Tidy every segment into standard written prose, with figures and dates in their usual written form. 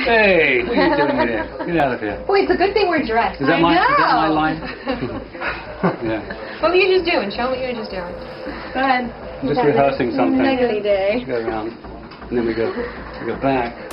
Hey, what are you doing here? Get out of here. Wait, it's a good thing we're dressed. Is that my line? Yeah. What were you just doing? Show me what you were just doing. Go ahead. Just rehearsing something. Niggly day. Go around, and then we go back.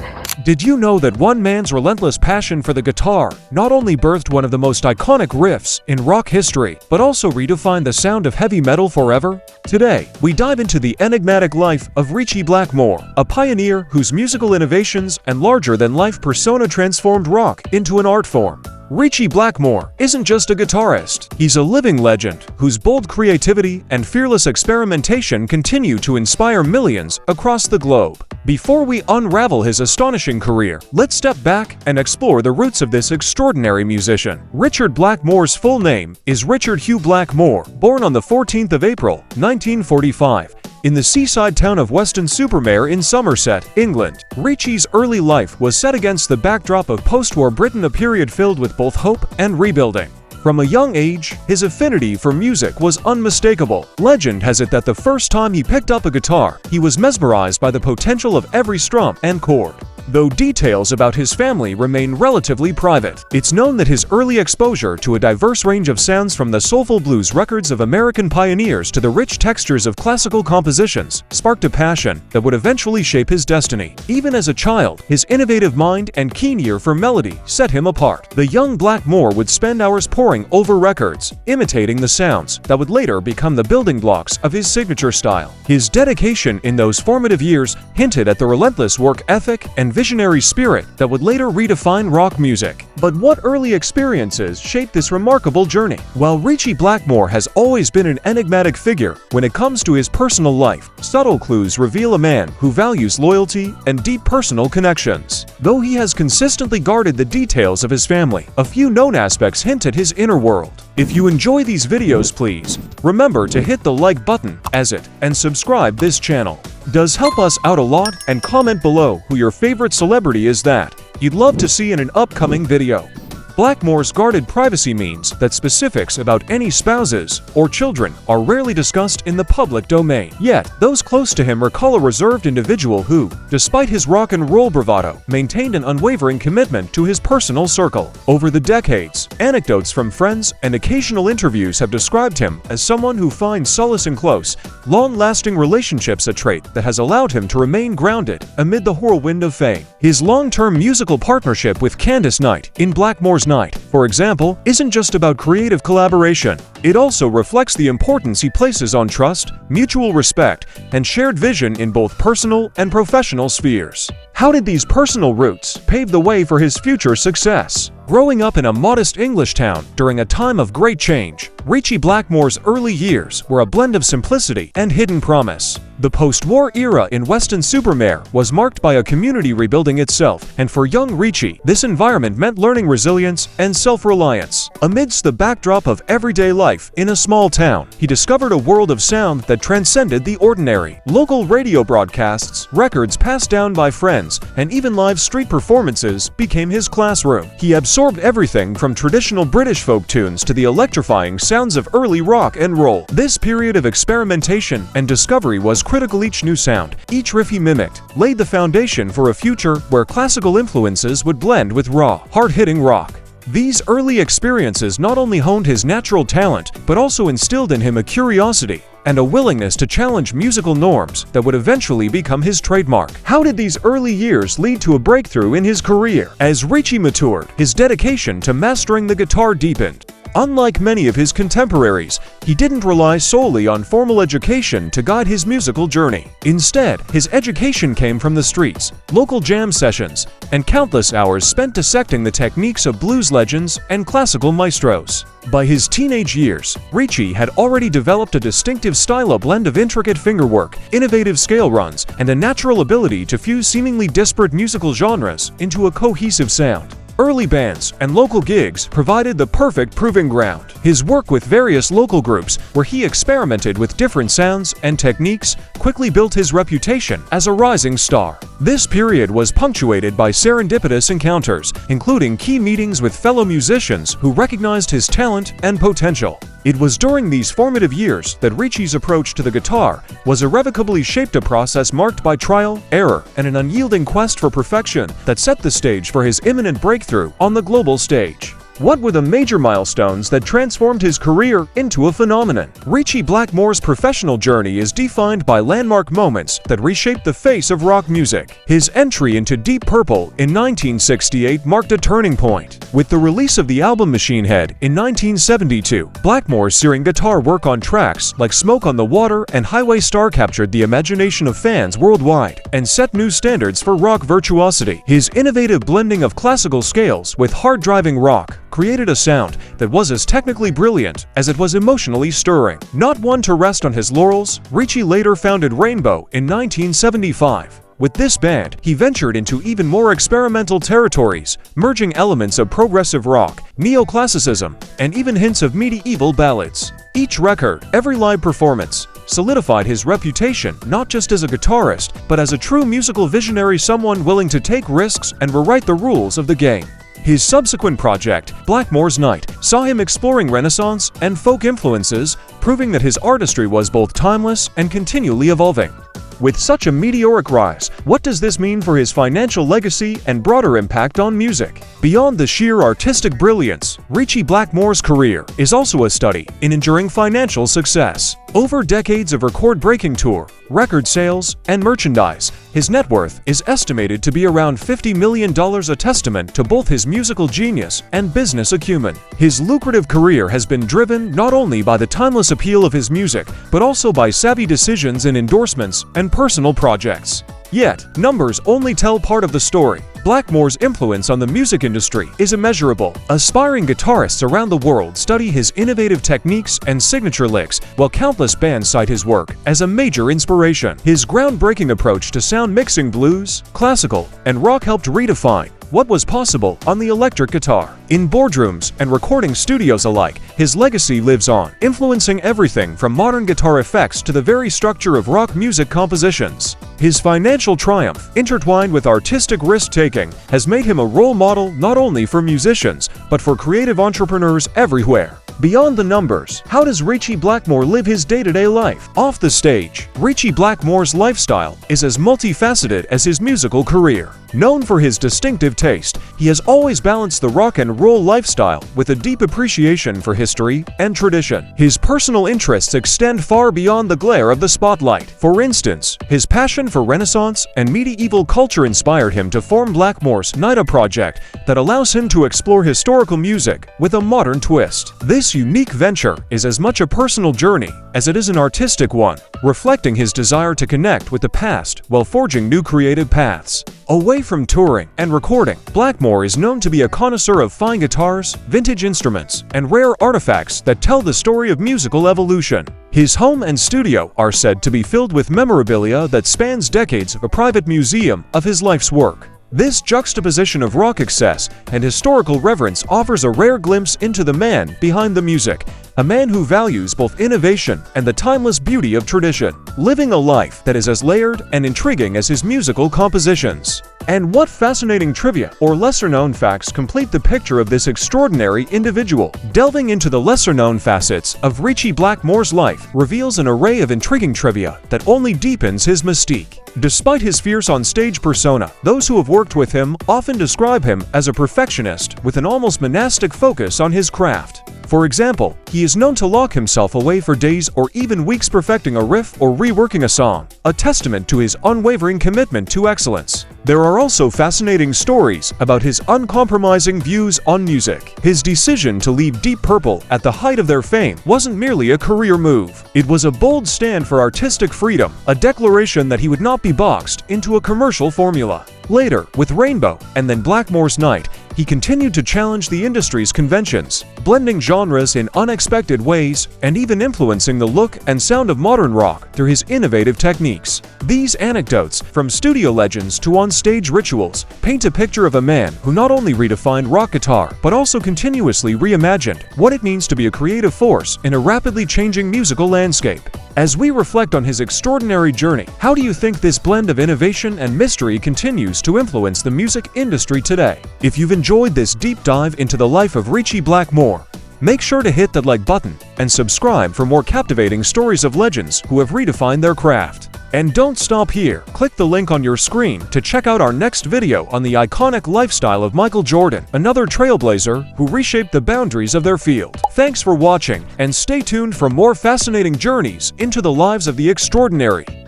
Did you know that one man's relentless passion for the guitar not only birthed one of the most iconic riffs in rock history, but also redefined the sound of heavy metal forever? Today, we dive into the enigmatic life of Ritchie Blackmore, a pioneer whose musical innovations and larger-than-life persona transformed rock into an art form. Ritchie Blackmore isn't just a guitarist, he's a living legend whose bold creativity and fearless experimentation continue to inspire millions across the globe. Before we unravel his astonishing career, let's step back and explore the roots of this extraordinary musician. Richard Blackmore's full name is Richard Hugh Blackmore, born on the 14th of April, 1945. In the seaside town of Weston-super-Mare in Somerset, England. Ritchie's early life was set against the backdrop of post-war Britain, a period filled with both hope and rebuilding. From a young age, his affinity for music was unmistakable. Legend has it that the first time he picked up a guitar, he was mesmerized by the potential of every strum and chord. Though details about his family remain relatively private, it's known that his early exposure to a diverse range of sounds, from the soulful blues records of American pioneers to the rich textures of classical compositions, sparked a passion that would eventually shape his destiny. Even as a child, his innovative mind and keen ear for melody set him apart. The young Blackmore would spend hours poring over records, imitating the sounds that would later become the building blocks of his signature style. His dedication in those formative years hinted at the relentless work ethic and visionary spirit that would later redefine rock music. But what early experiences shaped this remarkable journey? While Ritchie Blackmore has always been an enigmatic figure when it comes to his personal life, subtle clues reveal a man who values loyalty and deep personal connections. Though he has consistently guarded the details of his family, a few known aspects hint at his inner world. If you enjoy these videos, please remember to hit the like button and subscribe this channel. Does help us out a lot, and comment below who your favorite celebrity is that you'd love to see in an upcoming video. Blackmore's guarded privacy means that specifics about any spouses or children are rarely discussed in the public domain. Yet, those close to him recall a reserved individual who, despite his rock and roll bravado, maintained an unwavering commitment to his personal circle. Over the decades, anecdotes from friends and occasional interviews have described him as someone who finds solace in close, long-lasting relationships, a trait that has allowed him to remain grounded amid the whirlwind of fame. His long-term musical partnership with Candice Night in Blackmore's Night, for example, isn't just about creative collaboration. It also reflects the importance he places on trust, mutual respect, and shared vision in both personal and professional spheres. How did these personal roots pave the way for his future success? Growing up in a modest English town during a time of great change, Ritchie Blackmore's early years were a blend of simplicity and hidden promise. The post-war era in Weston-super-Mare was marked by a community rebuilding itself, and for young Ritchie, this environment meant learning resilience and self-reliance. Amidst the backdrop of everyday life in a small town, he discovered a world of sound that transcended the ordinary. Local radio broadcasts, records passed down by friends, and even live street performances became his classroom. He absorbed everything from traditional British folk tunes to the electrifying sounds of early rock and roll. This period of experimentation and discovery was critical. Each new sound, each riff he mimicked, laid the foundation for a future where classical influences would blend with raw, hard-hitting rock. These early experiences not only honed his natural talent, but also instilled in him a curiosity and a willingness to challenge musical norms that would eventually become his trademark. How did these early years lead to a breakthrough in his career? As Ritchie matured, his dedication to mastering the guitar deepened. Unlike many of his contemporaries, he didn't rely solely on formal education to guide his musical journey. Instead, his education came from the streets, local jam sessions, and countless hours spent dissecting the techniques of blues legends and classical maestros. By his teenage years, Ritchie had already developed a distinctive style, a blend of intricate fingerwork, innovative scale runs, and a natural ability to fuse seemingly disparate musical genres into a cohesive sound. Early bands and local gigs provided the perfect proving ground. His work with various local groups, where he experimented with different sounds and techniques, quickly built his reputation as a rising star. This period was punctuated by serendipitous encounters, including key meetings with fellow musicians who recognized his talent and potential. It was during these formative years that Ritchie's approach to the guitar was irrevocably shaped, a process marked by trial, error, and an unyielding quest for perfection that set the stage for his imminent breakthrough on the global stage. What were the major milestones that transformed his career into a phenomenon? Ritchie Blackmore's professional journey is defined by landmark moments that reshaped the face of rock music. His entry into Deep Purple in 1968 marked a turning point. With the release of the album Machine Head in 1972, Blackmore's searing guitar work on tracks like Smoke on the Water and Highway Star captured the imagination of fans worldwide and set new standards for rock virtuosity. His innovative blending of classical scales with hard-driving rock created a sound that was as technically brilliant as it was emotionally stirring. Not one to rest on his laurels, Ritchie later founded Rainbow in 1975. With this band, he ventured into even more experimental territories, merging elements of progressive rock, neoclassicism, and even hints of medieval ballads. Each record, every live performance, solidified his reputation not just as a guitarist, but as a true musical visionary, someone willing to take risks and rewrite the rules of the game. His subsequent project, Blackmore's Night, saw him exploring Renaissance and folk influences, proving that his artistry was both timeless and continually evolving. With such a meteoric rise, what does this mean for his financial legacy and broader impact on music? Beyond the sheer artistic brilliance, Ritchie Blackmore's career is also a study in enduring financial success. Over decades of record-breaking tour, record sales, and merchandise, his net worth is estimated to be around $50 million, a testament to both his musical genius and business acumen. His lucrative career has been driven not only by the timeless appeal of his music, but also by savvy decisions in endorsements and personal projects. Yet, numbers only tell part of the story. Blackmore's influence on the music industry is immeasurable. Aspiring guitarists around the world study his innovative techniques and signature licks, while countless bands cite his work as a major inspiration. His groundbreaking approach to sound mixing blues, classical, and rock helped redefine what was possible on the electric guitar. In boardrooms and recording studios alike, his legacy lives on, influencing everything from modern guitar effects to the very structure of rock music compositions. His financial triumph, intertwined with artistic risk-taking, has made him a role model not only for musicians, but for creative entrepreneurs everywhere. Beyond the numbers, how does Ritchie Blackmore live his day-to-day life? Off the stage, Ritchie Blackmore's lifestyle is as multifaceted as his musical career. Known for his distinctive taste, he has always balanced the rock and roll lifestyle with a deep appreciation for history and tradition. His personal interests extend far beyond the glare of the spotlight. For instance, his passion for Renaissance and medieval culture inspired him to form Blackmore's Night, a project that allows him to explore historical music with a modern twist. This unique venture is as much a personal journey as it is an artistic one, reflecting his desire to connect with the past while forging new creative paths. Away from touring and recording, Blackmore is known to be a connoisseur of fine guitars, vintage instruments, and rare artifacts that tell the story of musical evolution. His home and studio are said to be filled with memorabilia that spans decades, a private museum of his life's work. This juxtaposition of rock excess and historical reverence offers a rare glimpse into the man behind the music, a man who values both innovation and the timeless beauty of tradition, living a life that is as layered and intriguing as his musical compositions. And what fascinating trivia or lesser-known facts complete the picture of this extraordinary individual? Delving into the lesser-known facets of Ritchie Blackmore's life reveals an array of intriguing trivia that only deepens his mystique. Despite his fierce on-stage persona, those who have worked with him often describe him as a perfectionist with an almost monastic focus on his craft. For example, he is known to lock himself away for days or even weeks perfecting a riff or reworking a song, a testament to his unwavering commitment to excellence. There are also fascinating stories about his uncompromising views on music. His decision to leave Deep Purple at the height of their fame wasn't merely a career move. It was a bold stand for artistic freedom, a declaration that he would not be boxed into a commercial formula. Later, with Rainbow and then Blackmore's Night, he continued to challenge the industry's conventions, blending genres in unexpected ways and even influencing the look and sound of modern rock through his innovative techniques. These anecdotes, from studio legends to on-stage rituals, paint a picture of a man who not only redefined rock guitar, but also continuously reimagined what it means to be a creative force in a rapidly changing musical landscape. As we reflect on his extraordinary journey, how do you think this blend of innovation and mystery continues to influence the music industry today? If you've enjoyed this deep dive into the life of Ritchie Blackmore, make sure to hit that like button and subscribe for more captivating stories of legends who have redefined their craft. And don't stop here. Click the link on your screen to check out our next video on the iconic lifestyle of Michael Jordan, another trailblazer who reshaped the boundaries of their field. Thanks for watching, and stay tuned for more fascinating journeys into the lives of the extraordinary.